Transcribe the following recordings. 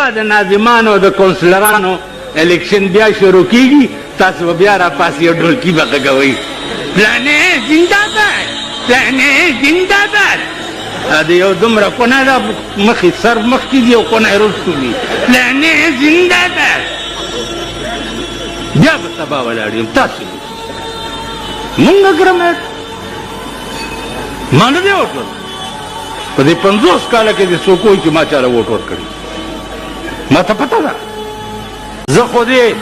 بیا د ناظمانو د کونسلرانو الیکشن بیا شروع کیږي تاسو به بیا راپاسې یو ډولکي به غږوئ پلانې زنده‌باد پلانې زنده‌باد د یو دومره کونه ده مخې سر مخکې دي او کونه یې رستو دي پلانې زنده‌باد بیا به سبا ولاړ یم تاسو مونږ ګرمټ ما نه دی ووټ ورکړی په دې 50 کاله کې دې څوک وایي چې ما چاله ووټ ورکړي ما ته پته ده زه خو دې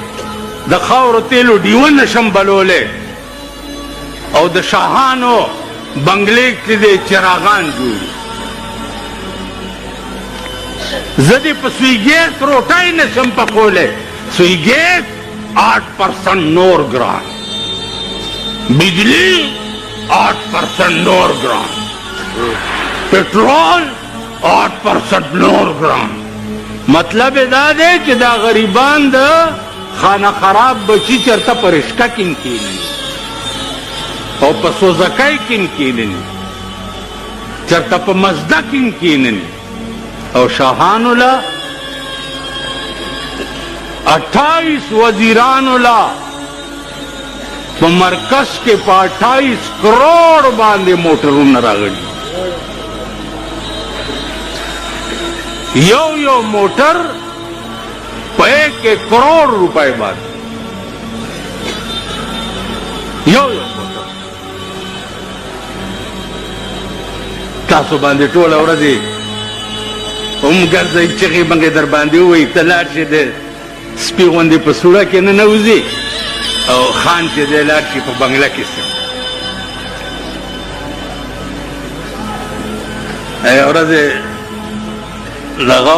د خاورو تیلو ډیوه نشم بلولی او د شاهانو بنګلې کې دې چراغان جوړي زه دې په سویګیس روټۍ نشم پخولی سویګیس 8% نور ګران بجلی 8% نور ګران پټرول 8% نور ګران مطلب دا دی چې دا غریبان د خانه خراب بچی چرته په رشکه کې کینی او په سوزکای کې کینی چرته په مزده کې کینی او شاهانو لا 28 وزیرانو لا په مرکز کې په 28 کروڑ باندې موټرونه راغلي یو موټر په 1 کروڑ روپے باندې یو موټر تاسو باندې ټول ورځې ګرځئ چغې بنګې در باندې ووایي ته لاړ شې د سپي غوندې په سوړه کې ننوځي او خان چې دی لاړ شي په بنګله کې ورځې دغه